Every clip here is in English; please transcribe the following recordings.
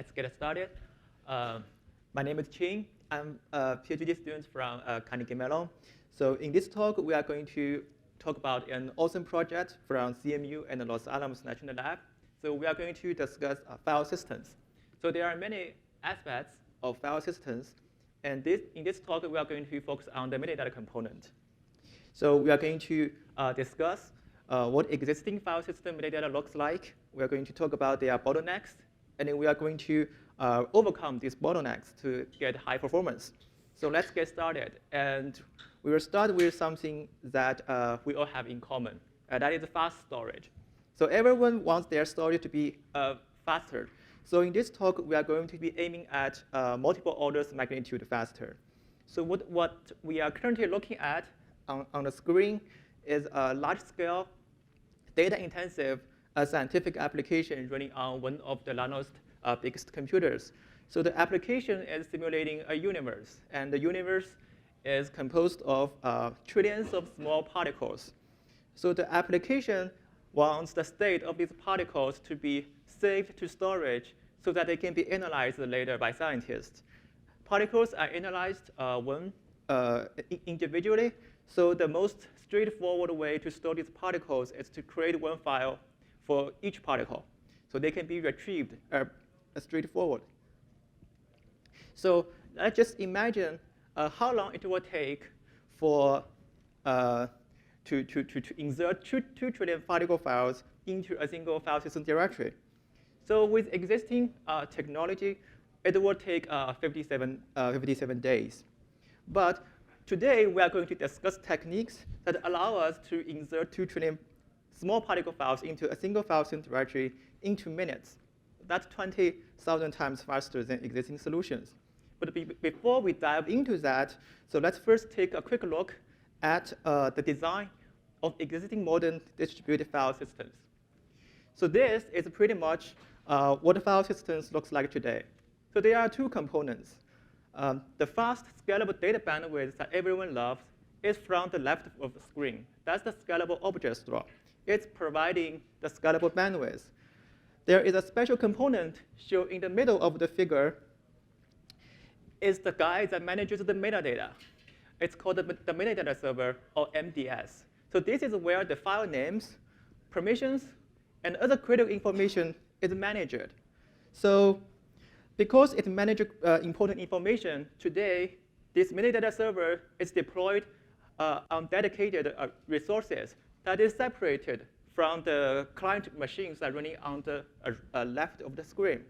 let's get started. My name is Qing. I'm a PhD student from Carnegie Mellon. So in this talk, we are going to talk about an awesome project from CMU and the Los Alamos National Lab. So we are going to discuss file systems. So there are many aspects of file systems. And in this talk, we are going to focus on the metadata component. So we are going to discuss what existing file system metadata looks like. We are going to talk about their bottlenecks. And then we are going to overcome these bottlenecks to get high performance. So let's get started. And we will start with something that we all have in common. That is fast storage. So everyone wants their storage to be faster. So in this talk, we are going to be aiming at multiple orders of magnitude faster. So what we are currently looking at on the screen is a large-scale, data-intensive scientific application running on one of the largest, biggest computers. So the application is simulating a universe. And the universe is composed of trillions of small particles. So the application wants the state of these particles to be saved to storage so that they can be analyzed later by scientists. Particles are analyzed individually. So the most straightforward way to store these particles is to create one file for each particle. So they can be retrieved straightforward. So let's just imagine how long it will take for to insert 2 trillion particle files into a single file system directory. So with existing technology, it will take 57 days. But today, we are going to discuss techniques that allow us to insert 2 trillion small particle files into a single file system directory into minutes. That's 20,000 times faster than existing solutions. But before we dive into that, so let's first take a quick look at the design of existing modern distributed file systems. So this is pretty much what file systems looks like today. So there are two components. The fast, scalable data bandwidth that everyone loves is from the left of the screen. That's the scalable object store. It's providing the scalable bandwidth. There is a special component shown in the middle of the figure. It's the guy that manages the metadata. It's called the metadata server, or MDS. So this is where the file names, permissions, and other critical information is managed. So because it manages important information, today, this metadata server is deployed on dedicated resources that is separated from the client machines that are running on the left of the screen.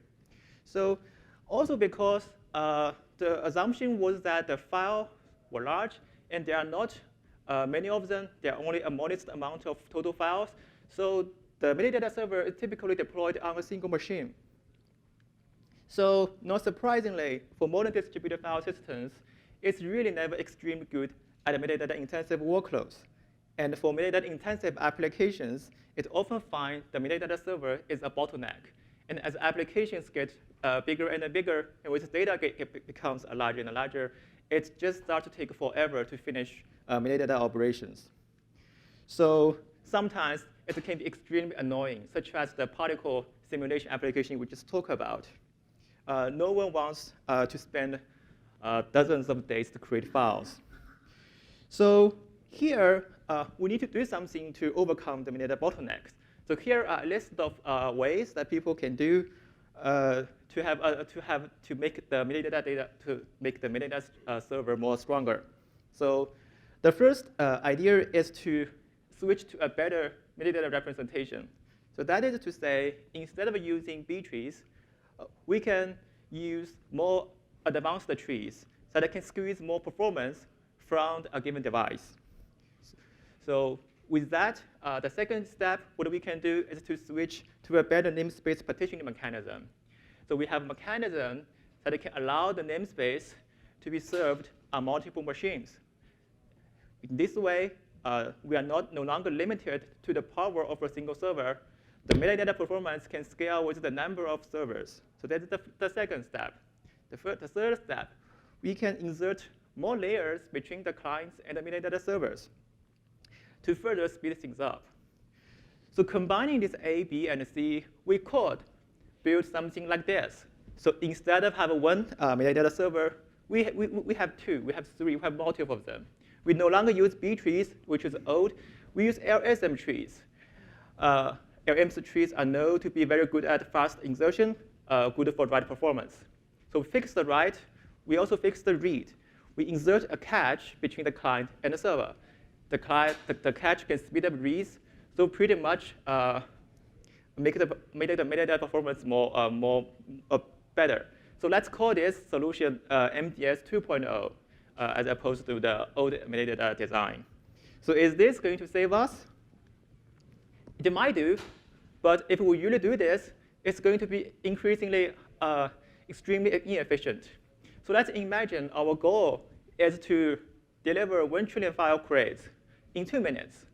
So also because the assumption was that the files were large, and there are not many of them. There are only a modest amount of total files. So the metadata server is typically deployed on a single machine. So not surprisingly, for modern distributed file systems, it's really never extremely good at metadata-intensive workloads. And for metadata-intensive applications, it often finds the metadata server is a bottleneck. And as applications get bigger and bigger, and with data becomes larger and larger, it just starts to take forever to finish metadata operations. So sometimes it can be extremely annoying, such as the particle simulation application we just talked about. No one wants to spend dozens of days to create files. So here, we need to do something to overcome the metadata bottlenecks. So here are a list of ways that people can do to make the metadata server more stronger. So the first idea is to switch to a better metadata representation. So that is to say, instead of using B trees, we can use more advanced trees so that can squeeze more performance from a given device. So with that, the second step, what we can do is to switch to a better namespace partitioning mechanism. So we have a mechanism that can allow the namespace to be served on multiple machines. In this way, we are no longer limited to the power of a single server. The metadata performance can scale with the number of servers. So that's the second step. The third step, we can insert more layers between the clients and the metadata servers to further speed things up. So combining this A, B, and C, we could build something like this. So instead of having one metadata server, we have two, we have three, we have multiple of them. We no longer use B trees, which is old. We use LSM trees. LSM trees are known to be very good at fast insertion, good for write performance. So we fix the write. We also fix the read. We insert a cache between the client and the server. The cache can speed up reads, so pretty much make the metadata performance more better. So let's call this solution MDS 2.0 as opposed to the old metadata design. So is this going to save us? It might do, but if we really do this, it's going to be increasingly extremely inefficient. So let's imagine our goal is to deliver 1 trillion file creates in 2 minutes.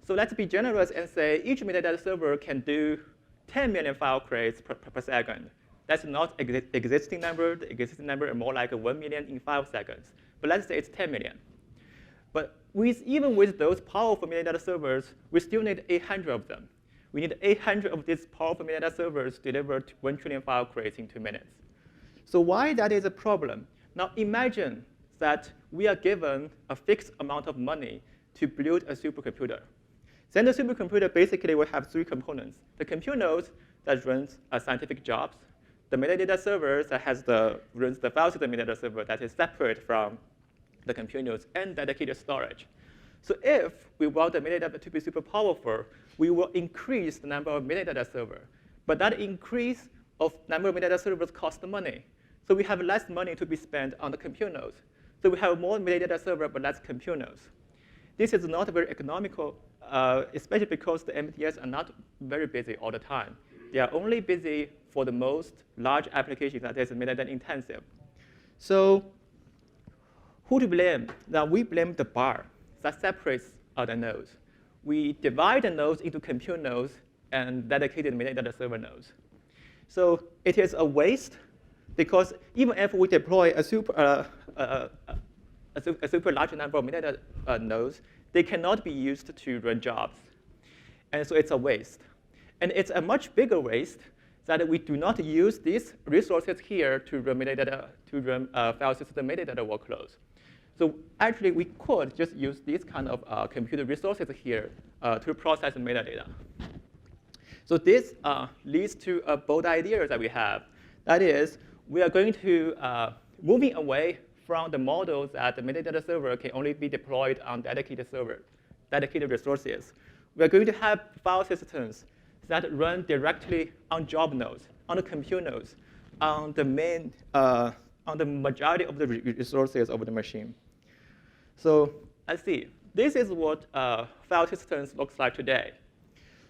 So let's be generous and say each metadata server can do 10 million file creates per second. That's not existing number. The existing number is more like 1 million in 5 seconds. But let's say it's 10 million. But even with those powerful metadata servers, we still need 800 of them. We need 800 of these powerful metadata servers to deliver 1 trillion file creates in 2 minutes. So why that is a problem? Now imagine that we are given a fixed amount of money to build a supercomputer. Then the supercomputer basically will have 3 components. The compute nodes that runs scientific jobs, the metadata server that runs the file system metadata server that is separate from the compute nodes, and dedicated storage. So if we want the metadata to be super powerful, we will increase the number of metadata servers. But that increase of number of metadata servers costs money. So we have less money to be spent on the compute nodes. So we have more metadata server, but less compute nodes. This is not very economical, especially because the MDS are not very busy all the time. They are only busy for the most large applications that is metadata intensive. So who to blame? Now we blame the bar that separates the nodes. We divide the nodes into compute nodes and dedicated metadata server nodes. So it is a waste because even if we deploy a super large number of metadata nodes, they cannot be used to run jobs. And so it's a waste. And it's a much bigger waste that we do not use these resources here to run metadata, to run file system metadata workloads. So actually, we could just use these kind of computer resources here to process metadata. So this leads to a bold idea that we have. That is, we are going to moving away from the model that the metadata server can only be deployed on dedicated resources. We are going to have file systems that run directly on job nodes, on the compute nodes, on the majority of the resources of the machine. So let's see. This is what file systems looks like today.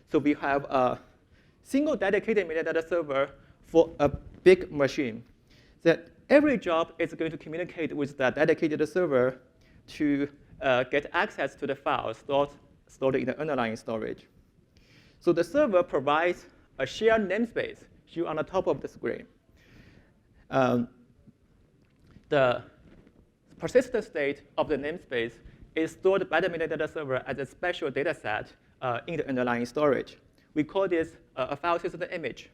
So we have a single dedicated metadata server for a big machine. That every job is going to communicate with that dedicated server to get access to the files stored in the underlying storage. So the server provides a shared namespace shown on the top of the screen. The persistent state of the namespace is stored by the metadata server as a special data set in the underlying storage. We call this a file system image.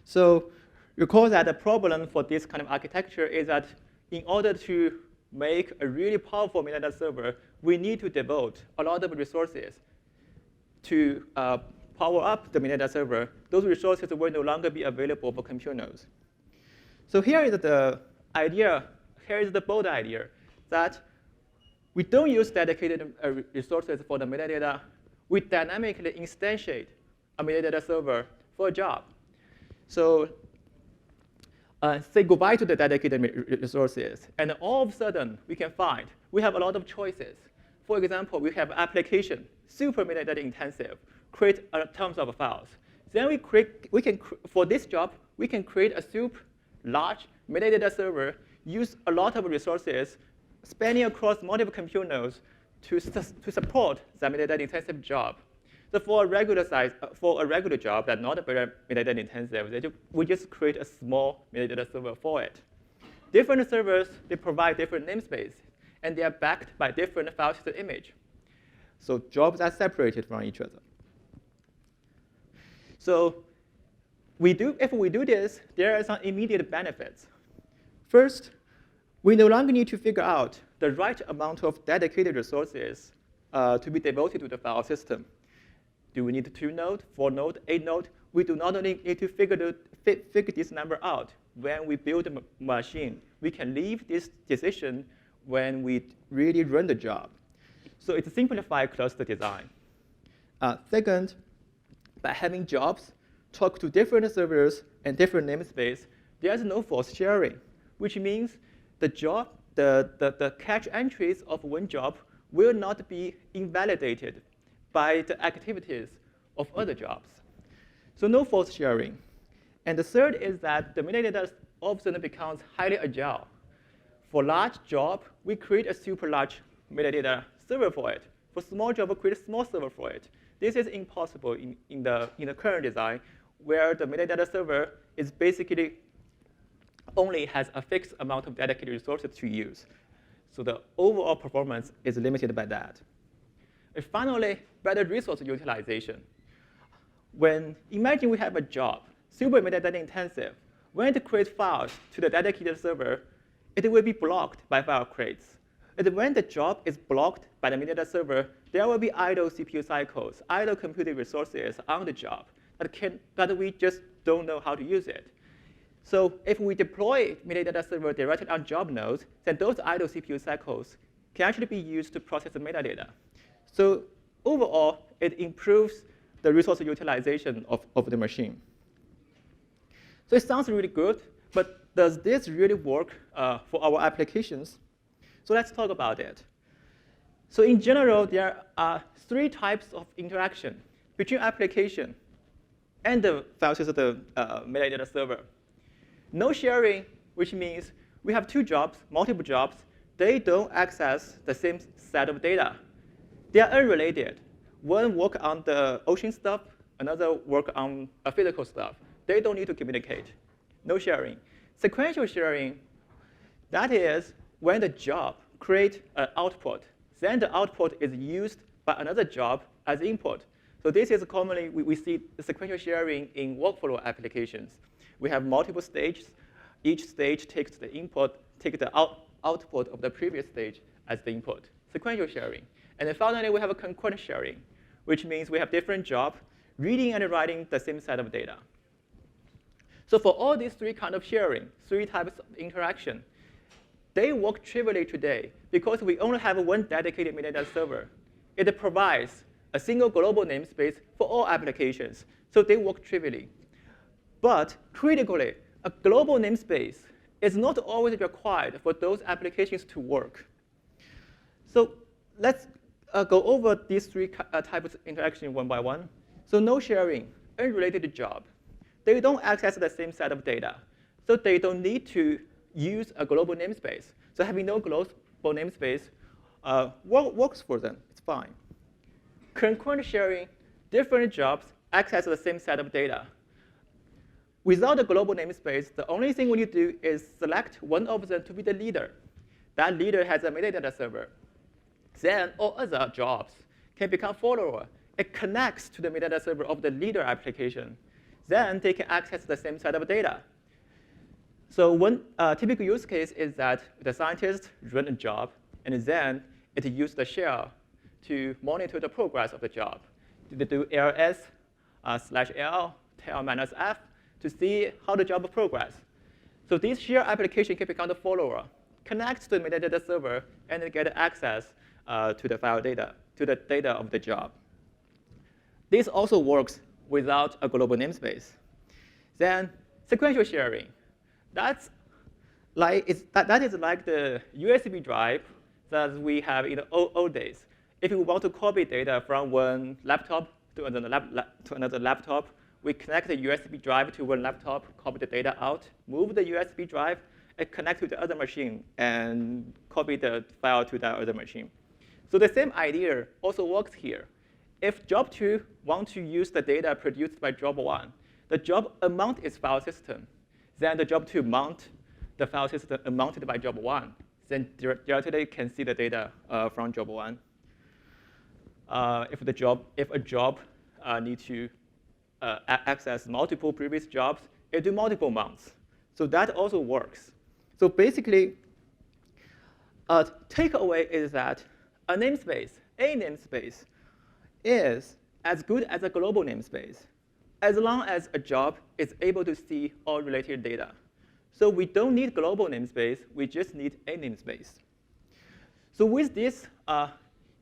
So recall that the problem for this kind of architecture is that in order to make a really powerful metadata server, we need to devote a lot of resources to power up the metadata server. Those resources will no longer be available for compute nodes. So here is the idea. Here is the bold idea that we don't use dedicated resources for the metadata. We dynamically instantiate a metadata server for a job. So say goodbye to the dedicated resources. And all of a sudden, we can find we have a lot of choices. For example, we have application, super metadata intensive, create tons of files. Then for this job, we can create a super large metadata server, use a lot of resources spanning across multiple compute nodes to support the metadata intensive job. So for a regular job that's not very metadata intensive, we just create a small metadata server for it. Different servers, they provide different namespaces, and they are backed by different file system image. So jobs are separated from each other. So if we do this, there are some immediate benefits. First, we no longer need to figure out the right amount of dedicated resources to be devoted to the file system. Do we need 2 nodes, 4 nodes, 8 nodes? We do not need to figure this number out when we build a machine. We can leave this decision when we really run the job. So it's a simplified cluster design. Second, by having jobs talk to different servers and different namespace, there's no force sharing, which means the catch entries of one job will not be invalidated by the activities of other jobs. So no force sharing. And the third is that the metadata often becomes highly agile. For large job, we create a super large metadata server for it. For small job, we create a small server for it. This is impossible in the current design, where the metadata server is basically only has a fixed amount of dedicated resources to use. So the overall performance is limited by that. And finally, better resource utilization. Imagine we have a job, super metadata intensive. When it creates files to the dedicated server, it will be blocked by file crates. And when the job is blocked by the metadata server, there will be idle CPU cycles, idle computing resources on the job that we just don't know how to use it. So if we deploy metadata server directly on job nodes, then those idle CPU cycles can actually be used to process the metadata. So overall, it improves the resource utilization of the machine. So it sounds really good, but does this really work for our applications? So let's talk about it. So in general, there are 3 types of interaction between application and the file system metadata server. No sharing, which means we have 2 jobs, multiple jobs. They don't access the same set of data. They are unrelated. One work on the ocean stuff, another work on physical stuff. They don't need to communicate. No sharing. Sequential sharing, that is when the job creates an output. Then the output is used by another job as input. So this is commonly, we see the sequential sharing in workflow applications. We have multiple stages. Each stage takes the input, takes the output of the previous stage as the input. Sequential sharing. And then finally, we have a concurrent sharing, which means we have different jobs reading and writing the same set of data. So for all these 3 kinds of sharing, 3 types of interaction, they work trivially today because we only have one dedicated metadata server. It provides a single global namespace for all applications. So they work trivially. But critically, a global namespace is not always required for those applications to work. So let's go over these 3 types of interaction one by one. So no sharing, unrelated job. They don't access the same set of data. So they don't need to use a global namespace. So having no global namespace works for them. It's fine. Concurrent sharing, different jobs access the same set of data. Without a global namespace, the only thing we need to do is select one of them to be the leader. That leader has a metadata server. Then all other jobs can become follower. It connects to the metadata server of the leader application. Then they can access the same set of data. So one typical use case is that the scientist run a job, and then it uses the shell to monitor the progress of the job. They do ls/l tail-f to see how the job progress. So this share application can become the follower, connect to the metadata server, and get access to the file data, to the data of the job. This also works without a global namespace. Then sequential sharing. That is like the USB drive that we have in the old days. If we want to copy data from one laptop to another laptop, we connect the USB drive to one laptop, copy the data out, move the USB drive, and connect to the other machine, and copy the file to that other machine. So the same idea also works here. If job 2 wants to use the data produced by job 1, the job amount is file system. Then the job 2 mount the file system mounted by job 1. Then directly can see the data from job 1. If a job needs to access multiple previous jobs, it do multiple months. So that also works. So basically, takeaway is that a namespace is as good as a global namespace, as long as a job is able to see all related data. So we don't need global namespace, we just need a namespace. So with this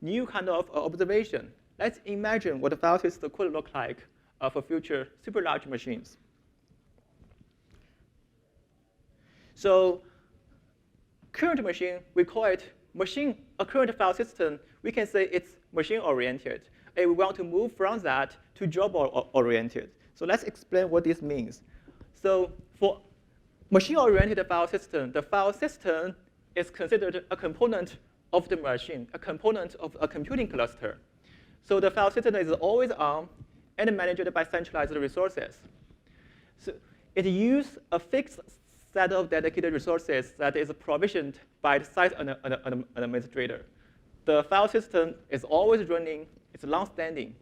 new kind of observation, let's imagine what the file system could look like for future super large machines. So current machine, we call it a current file system, we can say it's machine-oriented. And we want to move from that to job-oriented. So let's explain what this means. So for machine-oriented file system, the file system is considered a component of the machine, a component of a computing cluster. So the file system is always on and managed by centralized resources. So it uses a fixed set of dedicated resources that is provisioned by the site administrator. The file system is always running, it's long-standing.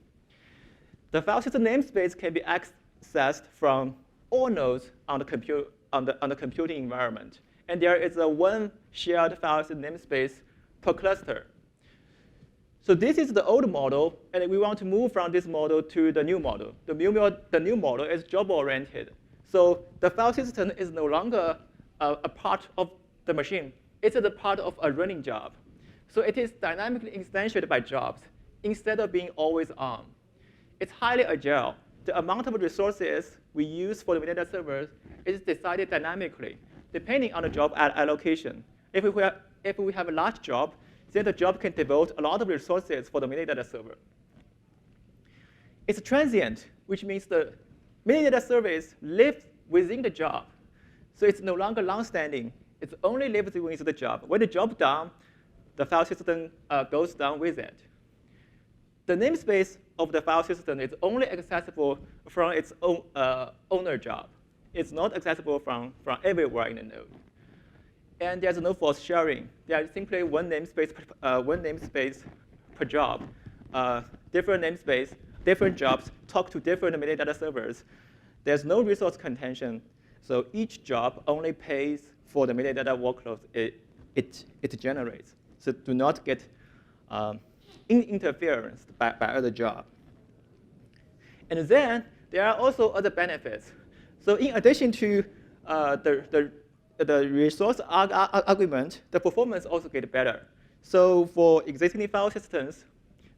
The file system namespace can be accessed from all nodes on the computing environment. And there is a one shared file system namespace per cluster. So this is the old model, and we want to move from this model to the new model. The new model is job-oriented. So the file system is no longer a part of the machine. It's a part of a running job. So it is dynamically instantiated by jobs instead of being always on. It's highly agile. The amount of resources we use for the metadata servers is decided dynamically, depending on the job allocation. If we have a large job, then the job can devote a lot of resources for the metadata server. It's transient, which means the metadata service lives within the job. So it's no longer long-standing. It only lives within the job. When the job is done, the file system goes down with it. The namespace of the file system is only accessible from its own owner job. It's not accessible from everywhere in the node. And there's no force sharing. There's simply one namespace per job. Different namespace, different jobs talk to different metadata servers. There's no resource contention. So each job only pays for the metadata workloads it generates. So do not get interference by other job. And then there are also other benefits. So in addition to the resource argument, the performance also gets better. So for existing file systems,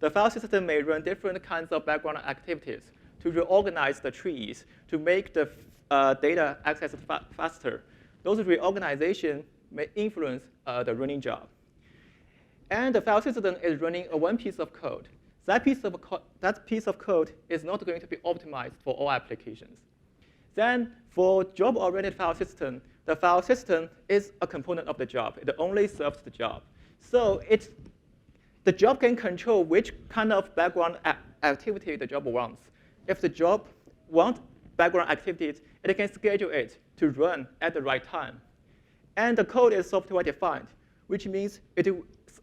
the file system may run different kinds of background activities to reorganize the trees, to make the data access faster. Those reorganization may influence the running job. And the file system is running one piece of code. That piece of code is not going to be optimized for all applications. Then for job-oriented file system, the file system is a component of the job. It only serves the job. So the job can control which kind of background activity the job wants. If the job wants background activities, it can schedule it to run at the right time. And the code is software-defined, which means it is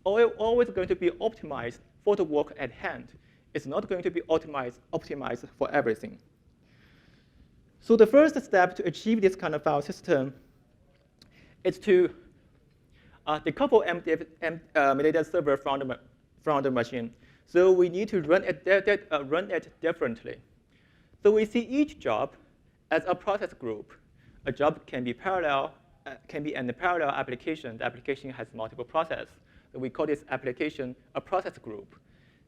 always going to be optimized for the work at hand. It's not going to be optimized for everything. So the first step to achieve this kind of file system is to decouple metadata server from the machine. So we need to run it differently. So we see each job as a process group. A job can be parallel, can be a parallel application. The application has multiple processes. So we call this application a process group.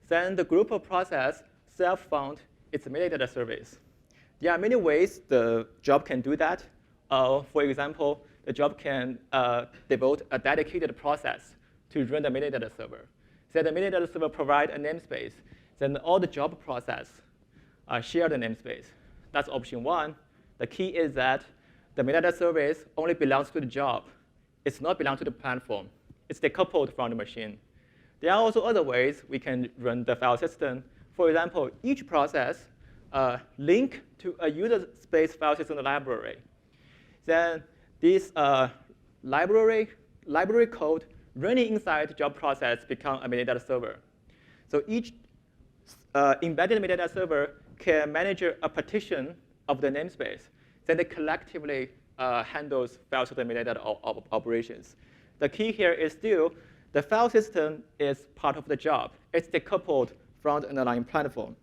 Then the group of process self-found its metadata service. There are many ways the job can do that. For example, the job can devote a dedicated process to run the metadata server. Then the metadata server provides a namespace. Then all the job process share the namespace. That's option one. The key is that the metadata service only belongs to the job. It's not belong to the platform. It's decoupled from the machine. There are also other ways we can run the file system. For example, each process link to a user space file system library. Then this library code running inside the job process become a metadata server. So each embedded metadata server can manage a partition of the namespace. Then it collectively handles file system metadata operations. The key here is still the file system is part of the job. It's decoupled from the underlying platform.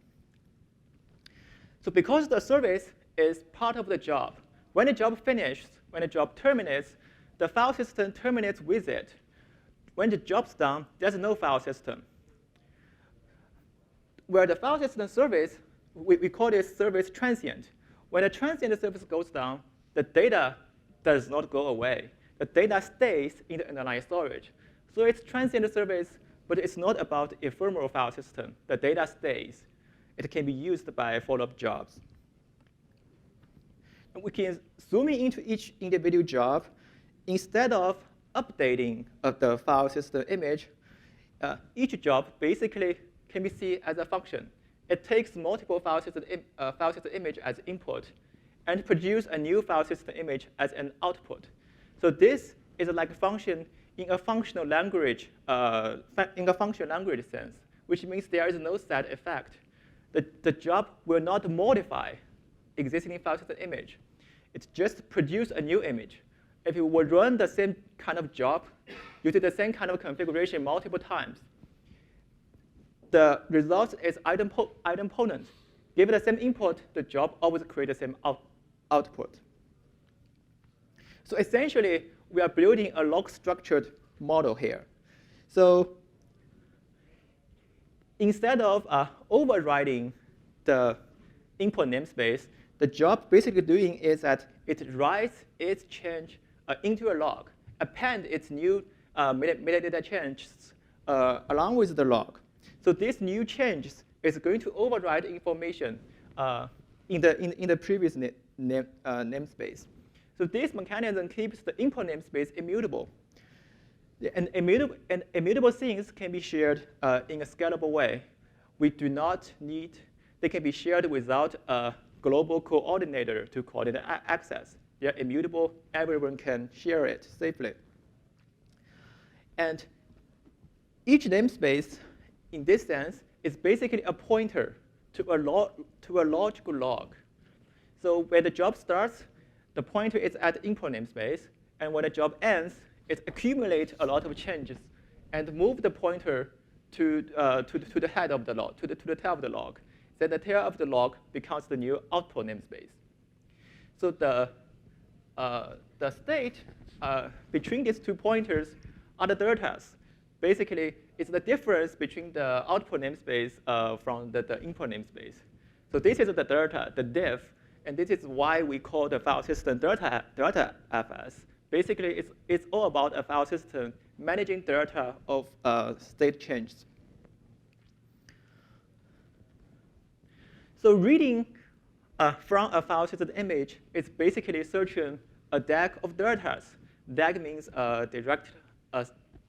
So because the service is part of the job, when the job finishes, when the job terminates, the file system terminates with it. When the job's done, there's no file system. Where the file system service, we call this service transient. When the transient service goes down, the data does not go away. The data stays in the underlying storage. So it's transient service, but it's not about ephemeral file system. The data stays. It can be used by follow-up jobs. And we can zoom in into each individual job. Instead of updating the file system image, each job basically can be seen as a function. It takes multiple file system image as input and produce a new file system image as an output. So this is like a function in a functional language, sense, which means there is no set effect. The job will not modify existing file system image. It just produce a new image. If you will run the same kind of job using the same kind of configuration multiple times, the result is idempotent. Given the same input, the job always creates the same output. So essentially, we are building a log-structured model here. So instead of overriding the input namespace, the job basically doing is that it writes its change into a log, append its new metadata changes along with the log. So this new change is going to override information in the previous namespace. So this mechanism keeps the input namespace immutable. And immutable things can be shared in a scalable way. We do not need, they can be shared without a global coordinator to coordinate access. They're immutable, everyone can share it safely. And each namespace, in this sense, is basically a pointer to a logical log. So when the job starts, the pointer is at the input namespace. And when the job ends, it accumulates a lot of changes and move the pointer to the head of the log, to the tail of the log. Then the tail of the log becomes the new output namespace. So the state between these two pointers are the deltas. Basically, it's the difference between the output namespace from the input namespace. So this is the delta, the diff, and this is why we call the file system delta FS. Basically, it's all about a file system managing delta of state changes. So reading from a file system image is basically searching a DAG of deltas. DAG means direct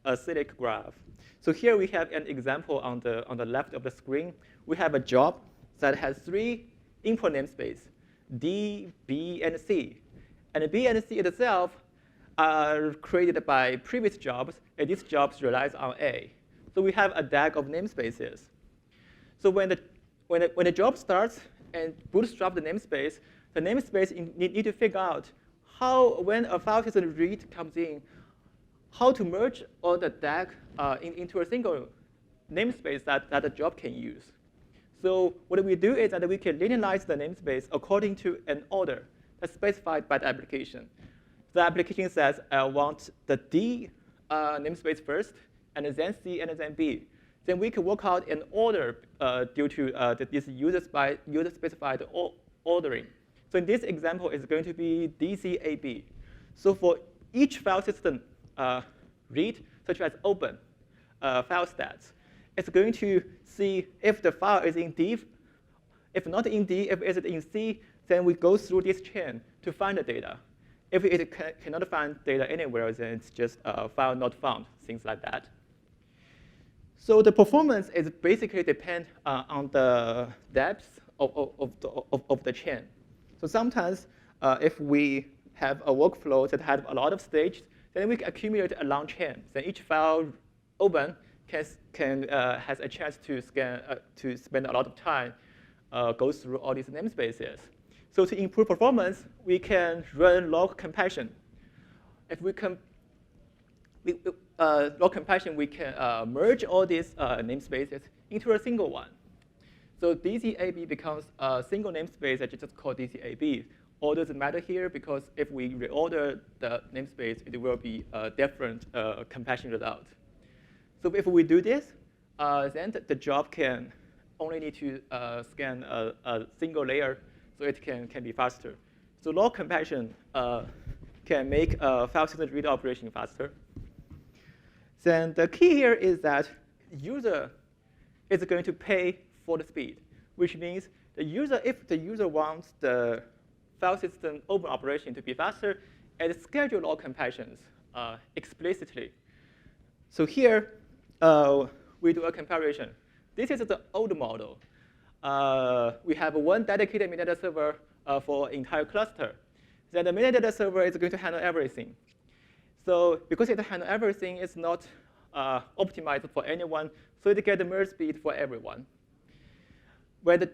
acyclic graph. So here we have an example on the left of the screen. We have a job that has 3 input namespaces, D, B, and C. And B and C itself are created by previous jobs, and these jobs relies on A. So we have a DAG of namespaces. So when the job starts and bootstrap the namespace need to figure out how, when a file system read comes in, how to merge all the DAG into a single namespace that the job can use. So what we do is that we can linearize the namespace according to an order that's specified by the application. The application says, I want the D namespace first, and then C, and then B. Then we can work out an order due to this user-specified ordering. So in this example, it's going to be DCAB. So for each file system read, such as open file stats, it's going to see if the file is in D. If not in D, if it's in C, then we go through this chain to find the data. If it cannot find data anywhere, then it's just a file not found, things like that. So the performance is basically depend on the depth of the chain. So sometimes if we have a workflow that has a lot of stages, then we can accumulate a long chain. Then each file open has a chance to spend a lot of time go through all these namespaces. So to improve performance, we can run log compassion. If we can log compassion, we can merge all these namespaces into a single one. So DCAB becomes a single namespace that you just call DCAB. All doesn't matter here because if we reorder the namespace, it will be a different compassion result. So if we do this, then the job can only need to scan a single layer, so it can be faster. So log compassion can make file system read operation faster. Then the key here is that user is going to pay for the speed, which means if the user wants the file system open operation to be faster, it schedule log compassions explicitly. So here, we do a comparison. This is the old model. We have one dedicated metadata server for entire cluster. Then the metadata server is going to handle everything. So because it handles everything, it's not optimized for anyone, so it gets the merge speed for everyone. Where the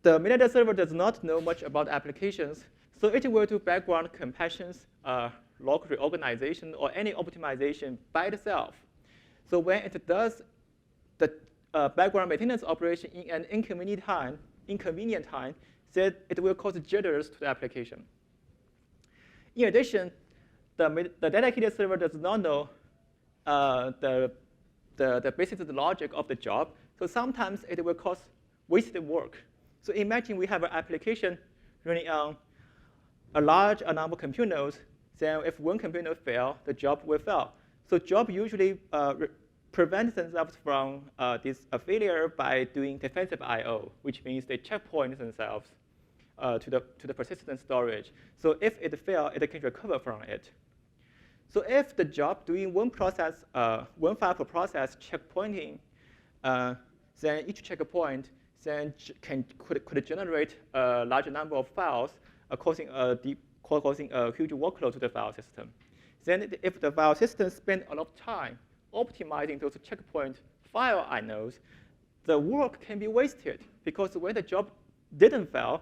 metadata server does not know much about applications, so it will do background compassions, log reorganization, or any optimization by itself. So when it does the background maintenance operation in an inconvenient time, then it will cause jitters to the application. In addition, the dedicated server does not know the basic logic of the job, so sometimes it will cause wasted work. So imagine we have an application running on a large number of compute nodes. Then if one compute node fails, the job will fail. So job usually prevent themselves from this failure by doing defensive I/O, which means they checkpoint themselves to the persistent storage. So if it fails, it can recover from it. So if the job doing one process, one file per process checkpointing, then each checkpoint then could generate a large number of files, causing a huge workload to the file system. Then if the file system spends a lot of time optimizing those checkpoint file INOs, the work can be wasted because when the job didn't fail,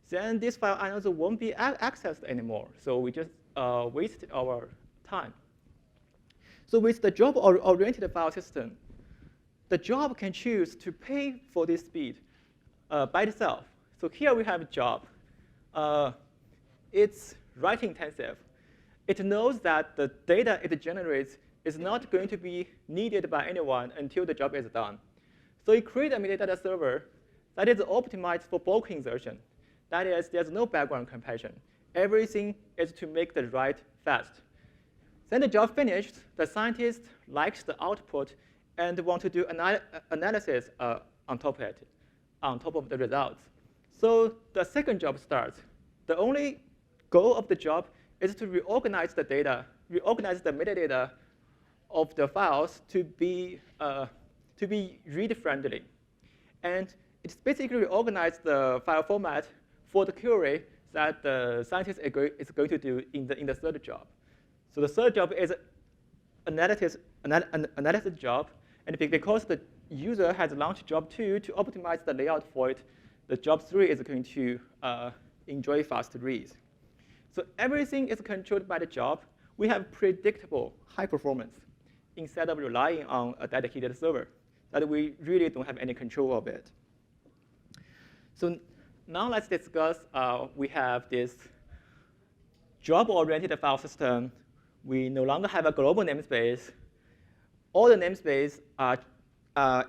then these file INOs won't be accessed anymore. So we just wasted our time. So with the job-oriented file system, the job can choose to pay for this speed by itself. So here we have a job. It's write intensive. It knows that the data it generates is not going to be needed by anyone until the job is done. So it creates a metadata server that is optimized for bulk insertion. That is, there's no background compassion. Everything is to make the write fast. Then the job finished, the scientist likes the output and want to do analysis on top of the results. So the second job starts. The only goal of the job is to reorganize the data, reorganize the metadata of the files to be read-friendly. And it's basically reorganized the file format for the query that the scientist is going to do in the third job. So the third job is analysis job. And because the user has launched job 2 to optimize the layout for it, the job 3 is going to enjoy fast reads. So everything is controlled by the job. We have predictable high performance instead of relying on a dedicated server that we really don't have any control of it. So now let's discuss, we have this job-oriented file system. We no longer have a global namespace. All the namespace,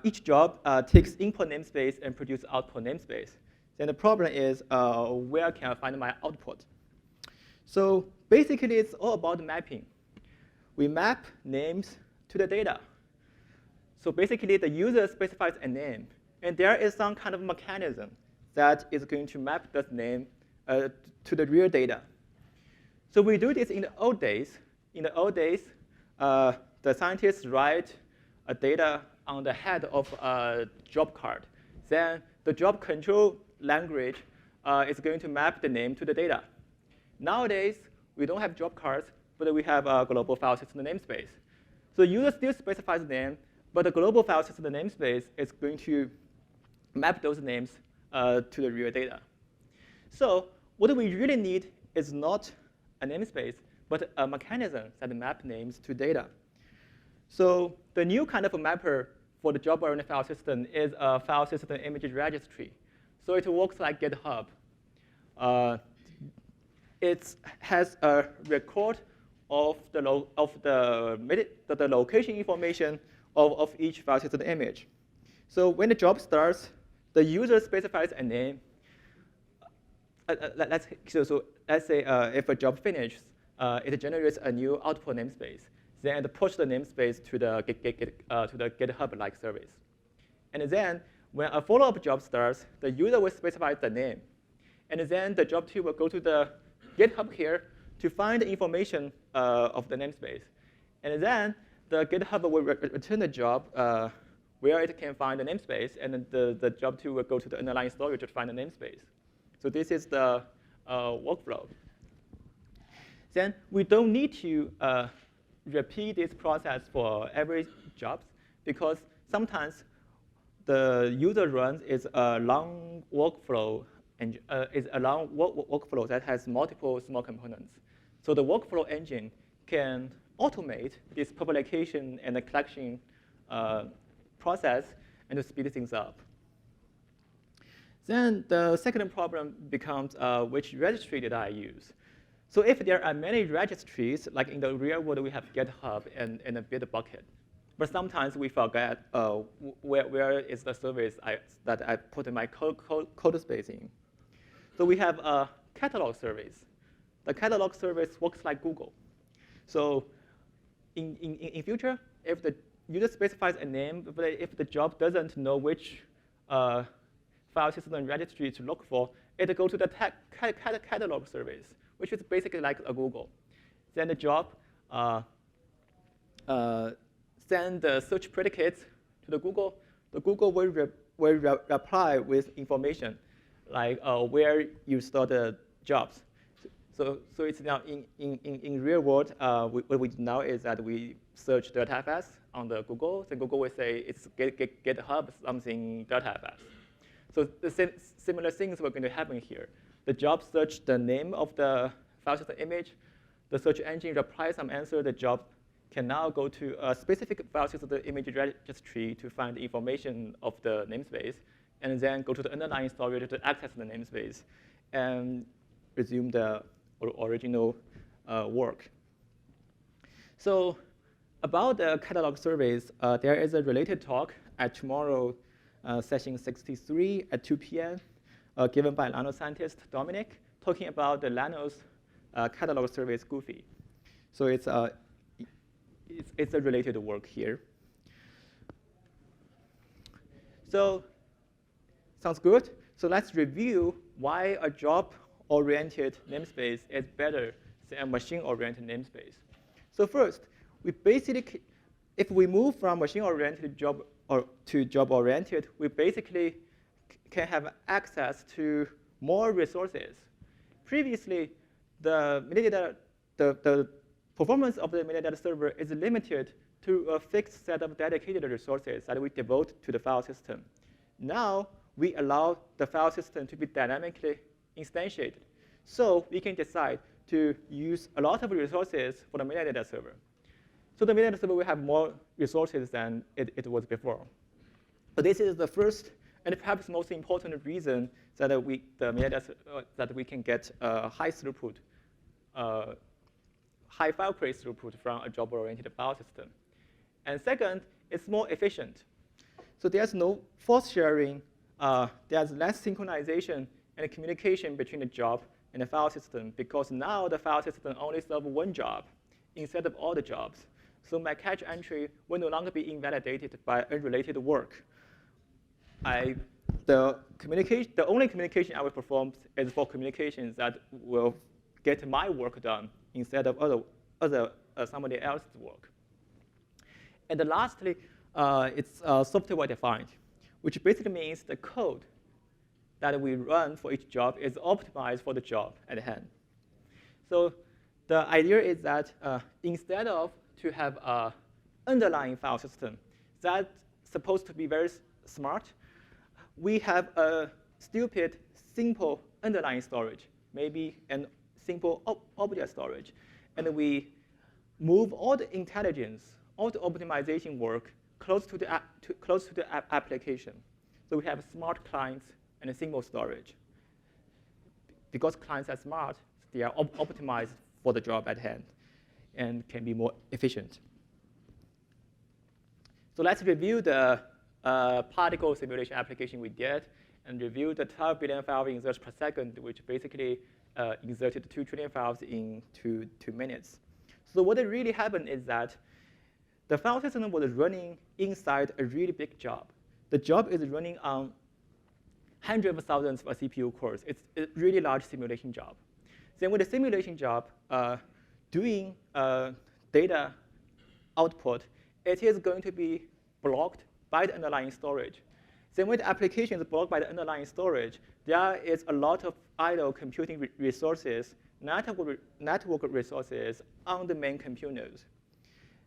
each job takes input namespace and produces output namespace. Then the problem is, where can I find my output? So basically, it's all about mapping. We map names to the data. So basically, the user specifies a name. And there is some kind of mechanism that is going to map that name to the real data. So we do this in the old days. In the old days, the scientists write a data on the head of a job card. Then the job control language is going to map the name to the data. Nowadays, we don't have job cards, but we have a global file system namespace. So the user still specifies the name, But the global file system namespace is going to map those names to the real data. So what we really need is not a namespace, but a mechanism that map names to data. So the new kind of a mapper for the job-oriented file system is a file system image registry. So it works like GitHub. It has a record of the location information of each file system image. So when the job starts, the user specifies a name. Let's say if a job finishes, it generates a new output namespace. Then it pushes the namespace to the GitHub-like service. And then when a follow-up job starts, the user will specify the name. And then the job 2 will go to the GitHub here to find the information of the namespace. And then the GitHub will return the job where it can find the namespace, and then the job 2 will go to the underlying storage to find the namespace. So this is the workflow. Then we don't need to repeat this process for every job, because sometimes the user runs is a long workflow and workflow that has multiple small components. So the workflow engine can automate this publication and the collection process and to speed things up. Then the second problem becomes which registry did I use? So if there are many registries, like in the real world, we have GitHub and a Bitbucket. But sometimes we forget where is the service that I put my code space in. So we have a catalog service. The catalog service works like Google. So in future, if the user specifies a name, but if the job doesn't know which file system registry to look for, it goes to the catalog service, which is basically like a Google. Then the job send the search predicates to the Google. The Google will reply with information, like where you store the jobs. So it's now in real world, what we do now is that we search .fs on the Google. So Google will say it's GitHub something .fs. So the similar things were going to happen here. The job search the name of the file system image. The search engine replies some answer. The job can now go to a specific file system image registry to find the information of the namespace, and then go to the underlying storage to access the namespace and resume the original work. So about the catalog service, there is a related talk at tomorrow, session 63 at 2 p.m., given by Lano scientist Dominic, talking about the Lano's catalog service Goofy. So it's a related work here. So sounds good. So let's review why a job-oriented namespace is better than a machine-oriented namespace. So first, we basically, if we move from machine-oriented to job-oriented, we basically can have access to more resources. Previously, the performance of the metadata server is limited to a fixed set of dedicated resources that we devote to the file system. Now, we allow the file system to be dynamically instantiated. So we can decide to use a lot of resources for the metadata server. So the metadata server will have more resources than it was before. But this is the first and perhaps most important reason that that we can get high throughput, high file query throughput from a job-oriented file system. And second, it's more efficient. So there's no force sharing. There's less synchronization and communication between the job and the file system, because now the file system only serves one job instead of all the jobs. So my catch entry will no longer be invalidated by unrelated work. The only communication I will perform is for communications that will get my work done instead of somebody else's work. And then lastly, it's software defined, which basically means the code that we run for each job is optimized for the job at hand. So the idea is that instead of to have an underlying file system that's supposed to be very smart, we have a stupid, simple underlying storage, maybe a simple object storage. And we move all the intelligence, all the optimization work close to the application. So we have smart clients and a simple storage. Because clients are smart, they are optimized for the job at hand and can be more efficient. So let's review the particle simulation application we did and review the 12 billion file inserts per second, which basically inserted 2 trillion files in 2 minutes. So what really happened is that the file system was running inside a really big job. The job is running on hundreds of thousands of CPU cores. It's a really large simulation job. Then with the simulation job, doing data output, it is going to be blocked by the underlying storage. Then when the application is blocked by the underlying storage, there is a lot of idle computing resources, network resources on the main compute nodes.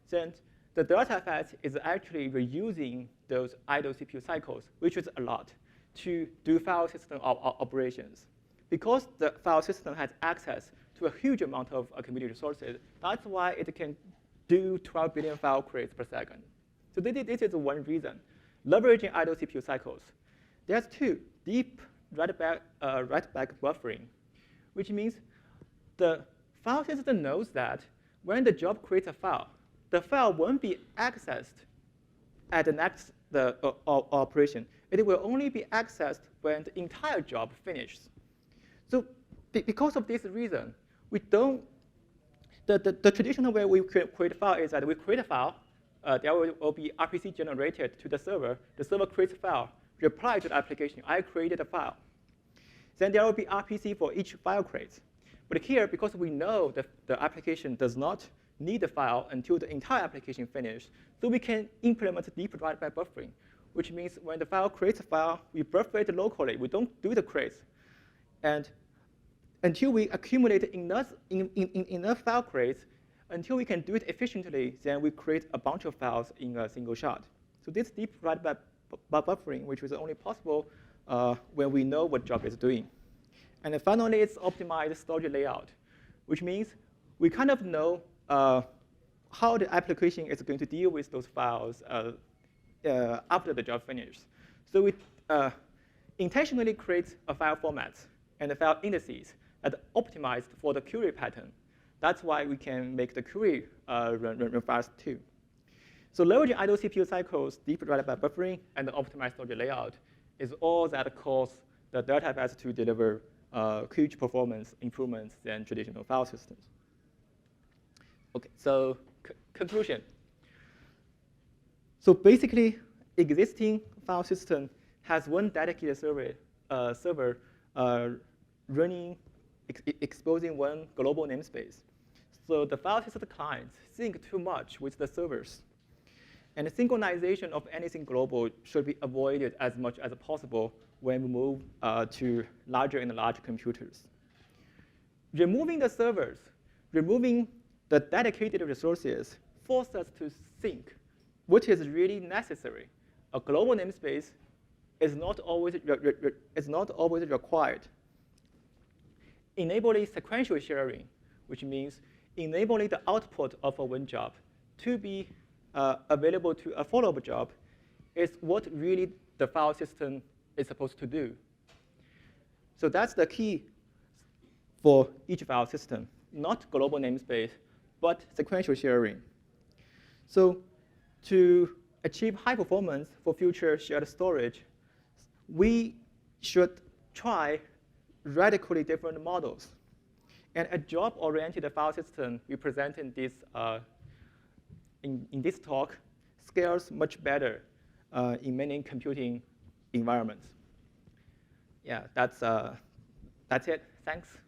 Then the delta effect is actually reusing those idle CPU cycles, which is a lot, to do file system operations. Because the file system has access to a huge amount of computing resources, that's why it can do 12 billion file creates per second. So this is one reason. Leveraging idle CPU cycles. There's two, deep write-back buffering, which means the file system knows that when the job creates a file, the file won't be accessed at the next operation. It will only be accessed when the entire job finishes. So because of this reason, we don't, the traditional way we create a file is that we create a file, there will be RPC generated to the server creates a file, reply to the application, I created a file. Then there will be RPC for each file create. But here, because we know that the application does not need the file until the entire application finishes, so we can implement deep write-back buffering, which means when the file creates a file, we buffer it locally. We don't do the creates. And until we accumulate enough file creates, until we can do it efficiently, then we create a bunch of files in a single shot. So this deep write-back buffering, which is only possible when we know what job is doing. And then finally, it's optimized storage layout, which means we kind of know how the application is going to deal with those files after the job finishes. So we intentionally create a file format and a file indices that are optimized for the query pattern. That's why we can make the query run fast too. So leveraging idle CPU cycles, deep write-back buffering, and the optimized storage layout is all that cause the database to deliver huge performance improvements than traditional file systems. OK, so conclusion. So basically, existing file system has one dedicated server running, exposing one global namespace. So the file system clients sync too much with the servers. And the synchronization of anything global should be avoided as much as possible when we move to larger and larger computers. Removing the servers, removing the dedicated resources, force us to think what is really necessary. A global namespace is not always required. Enabling sequential sharing, which means enabling the output of a one job to be available to a follow-up job, is what really the file system is supposed to do. So that's the key for each file system, not global namespace, but sequential sharing. So to achieve high performance for future shared storage, we should try radically different models. And a job-oriented file system we present in this talk scales much better in many computing environments. Yeah, that's it. Thanks.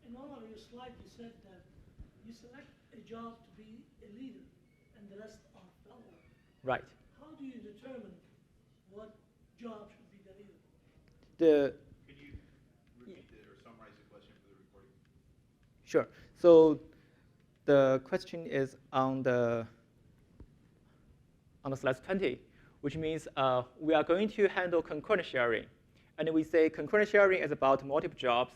In one of your slides, you said that you select a job to be a leader, and the rest are follow. Right. How do you determine what job should be the leader? The Can you repeat it or summarize the question for the recording? Sure. So the question is on the slide 20, which means we are going to handle concurrent sharing. And we say concurrent sharing is about multiple jobs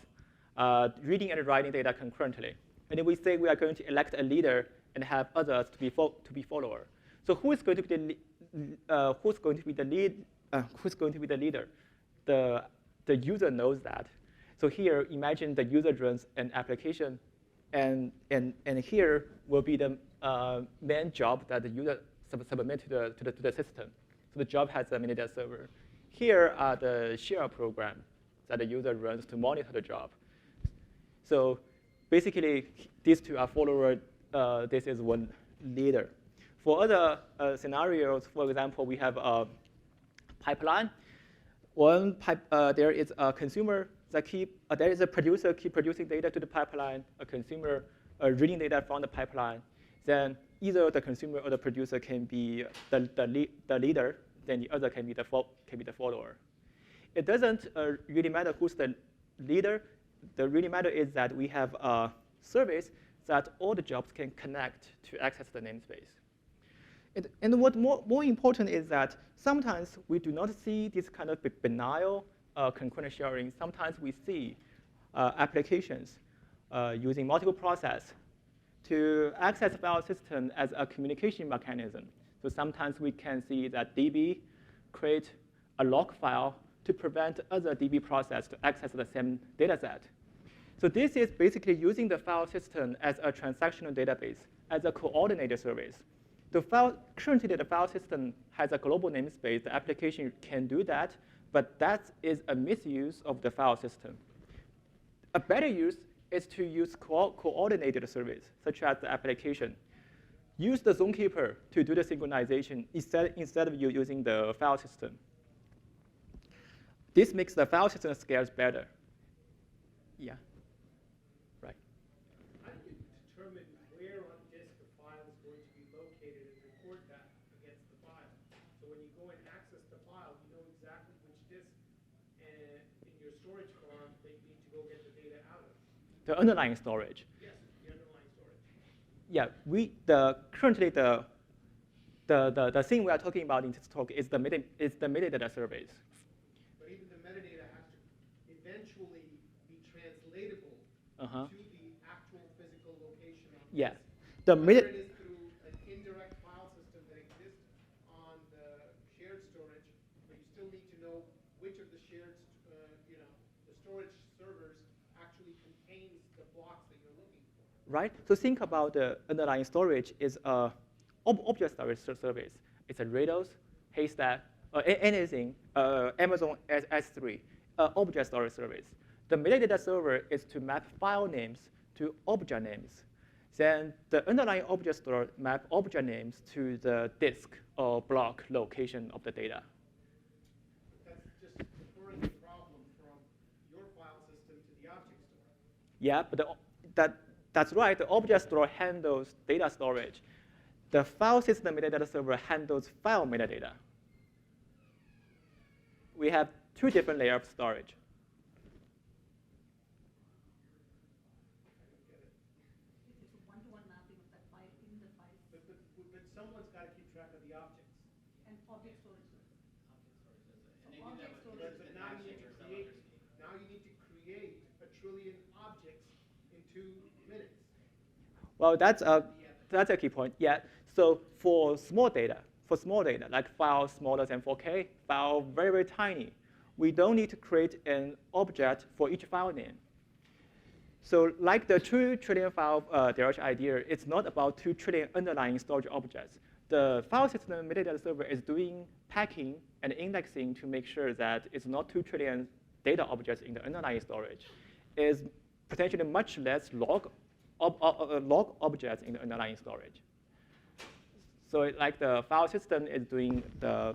reading and writing data concurrently. And then we say we are going to elect a leader and have others to be follower. So who is going to be the who's going to be the leader? The user knows that. So here, imagine the user runs an application, and here will be the main job that the user submit to the system. So the job has a metadata server. Here are the share programs that the user runs to monitor the job. So basically, these two are follower. This is one leader. For other scenarios, for example, we have a pipeline. There is a consumer that there is a producer keep producing data to the pipeline, a consumer reading data from the pipeline. Then either the consumer or the producer can be the leader, then the other can be the follower. It doesn't really matter who's the leader. The really matter is that we have a service that all the jobs can connect to access the namespace. And what more important is that sometimes we do not see this kind of banal concurrent sharing. Sometimes we see applications using multiple processes to access file system as a communication mechanism. So sometimes we can see that DB create a log file to prevent other DB process to access the same data set. So this is basically using the file system as a transactional database, as a coordinated service. Currently, the file system has a global namespace. The application can do that, but that is a misuse of the file system. A better use is to use coordinated service, such as the application. Use the zone keeper to do the synchronization instead of you using the file system. This makes the file system scales better. Yeah. Right. How do you determine where on disk the file is going to be located and record that against the file? So when you go and access the file, you know exactly which disk in your storage farm that you need to go get the data out of. The underlying storage. Yes, the underlying storage. Yeah, currently the thing we are talking about in this talk is the metadata service. But even the metadata has to eventually be translatable to the actual physical location of the disk. Whether it is through an indirect file system that exists on the shared storage, but you still need to know which of the shared, the storage servers actually contains the blocks that you're looking for. Right? So think about the underlying storage is a object storage service. It's a Rados, Haystack, anything, Amazon S3, object storage service. The metadata server is to map file names to object names. Then the underlying object store map object names to the disk or block location of the data. That's just referring the problem from your file system to the object store. Yeah, but that's right. The object store handles data storage. The file system metadata server handles file metadata. We have two different layers of storage. It's a one-to-one mapping of that file in the file. But someone's got to keep track of the objects. And object storage. But now you need to create a trillion objects in 2 minutes. Well, that's a key point. Yeah. So for small data, like files smaller than 4K, file very, very tiny, we don't need to create an object for each file name. So like the 2 trillion file directory idea, it's not about 2 trillion underlying storage objects. The file system metadata server is doing packing and indexing to make sure that it's not 2 trillion data objects in the underlying storage. It's potentially much less log objects in the underlying storage. So like the file system is doing the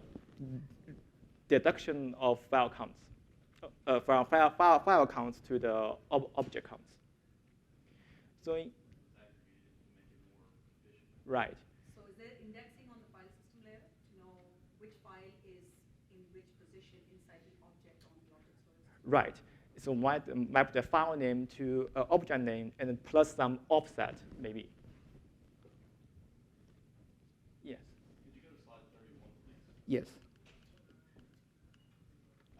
deduction of file counts, from file counts to the object counts. So, right. So is there indexing on the file system layer to know which file is in which position inside the object on the object storage? Right. So might map the file name to an object name and then plus some offset, maybe. Yes. Could you go to slide 31, please? Yes.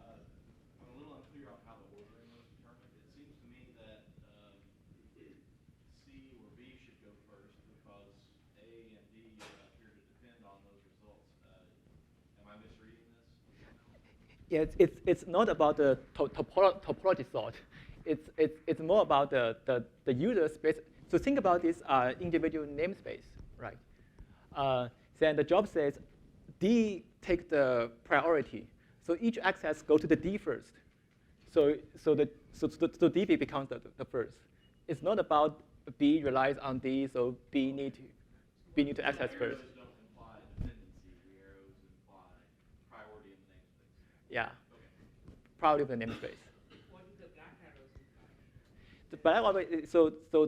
I'm a little unclear on how the ordering was determined. It seems to me that C or B should go first because A and D appear to depend on those results. Am I misreading this? Yeah, it's not about the topology sort. It's more about the user space. So think about this individual namespace, right? Then the job says D take the priority. So each access go to the D first. So D becomes the first. It's not about B relies on D, so B need to access first. Arrows don't imply dependency. The arrows imply priority in the namespace. Yeah, Okay. priority of the namespace. What do the black arrows imply? The black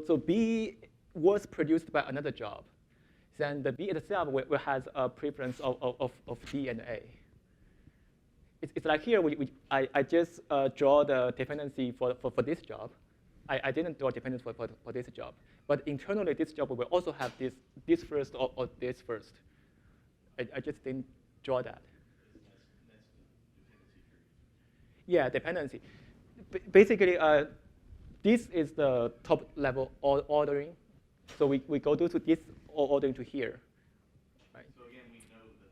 so B was produced by another job. Then the B itself will has a preference of D and A. It's like here, I just draw the dependency for this job. I didn't draw dependency for this job. But internally, this job will also have this first or this first. I just didn't draw that. Yeah, dependency. Basically, this is the top level ordering. So we go to this ordering to here. Right? So again, we know that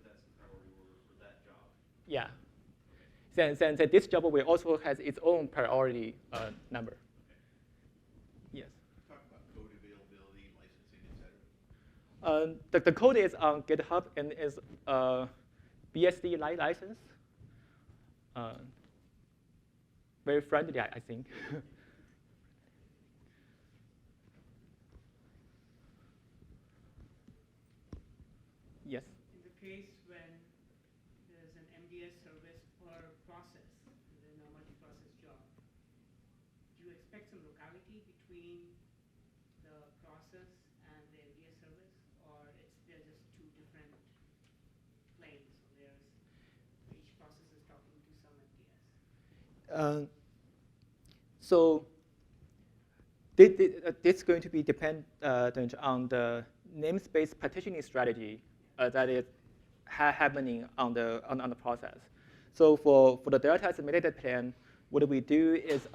that's the priority order for that job. Yeah. Then this job will also has its own priority number. Okay. Yes. Talk about code availability, licensing, etc. The code is on GitHub and is BSD license. Very friendly, I think. Yes. In the case when there's an MDS service per process within a multi-process job, do you expect some locality between the process and the MDS service, or they're just two different planes? So each process is talking to some MDS. So this is going to be dependent on the namespace partitioning strategy that is happening on the process. So for the delta metadata plan, what we do is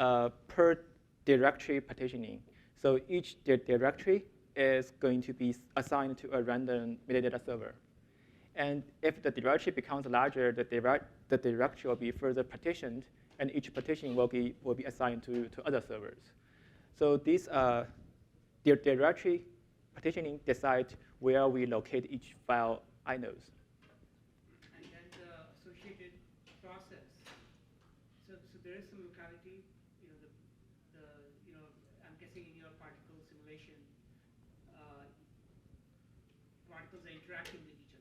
per directory partitioning. So each directory is going to be assigned to a random metadata server. And if the directory becomes larger, the directory will be further partitioned, and each partition will be assigned to other servers. So this directory partitioning decides where we locate each file inodes. And then the associated process. So there is some locality. I'm guessing in your particle simulation, particles are interacting with each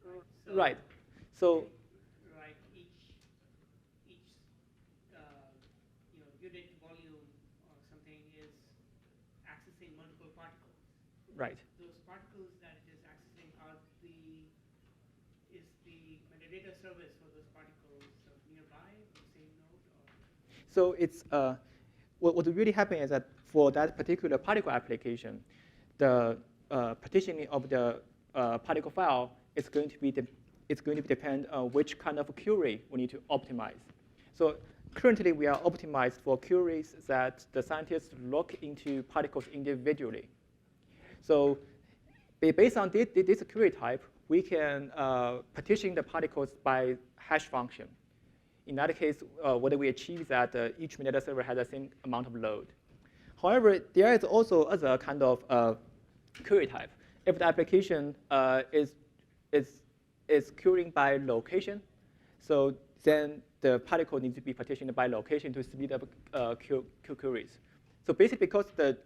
other. Right. So right, each unit volume or something is accessing multiple particles. right. Those particles that it is accessing is the metadata service for those particles sort of nearby, the same node, or? So it's what really happens is that for that particular particle application, the partitioning of the particle file is going to be depend on which kind of query we need to optimize. So currently, we are optimized for queries that the scientists look into particles individually. So based on this query type, we can partition the particles by hash function. In that case, what we achieve is that each metadata server has the same amount of load. However, there is also other kind of query type. If the application is querying by location, so then the particle needs to be partitioned by location to speed up queries. So basically, because the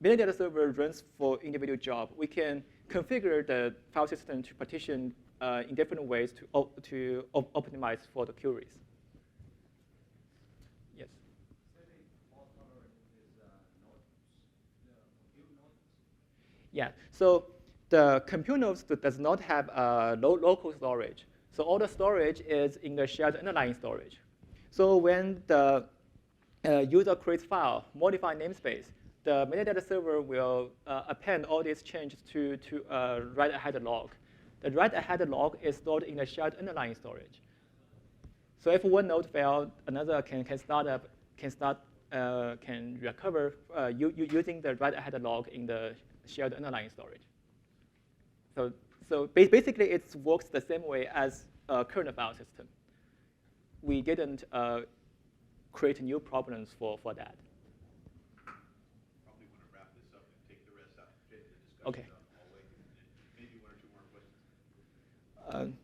metadata server runs for individual job, we can configure the file system to partition in different ways to optimize for the queries. Yes. Yeah. So the compute nodes does not have local storage. So all the storage is in the shared underlying storage. So when the user creates file, modify namespace, the metadata server will append all these changes to write-ahead log. The write-ahead log is stored in the shared underlying storage. So if one node fails, another can recover using the write-ahead log in the shared underlying storage. So basically, it works the same way as a current file system. We didn't create new problems for that. Probably want to wrap this up and take the rest out of the discussion Okay. hallway. Maybe one or two more questions.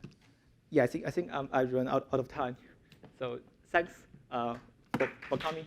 Yeah, I think I run out of time. So thanks for coming.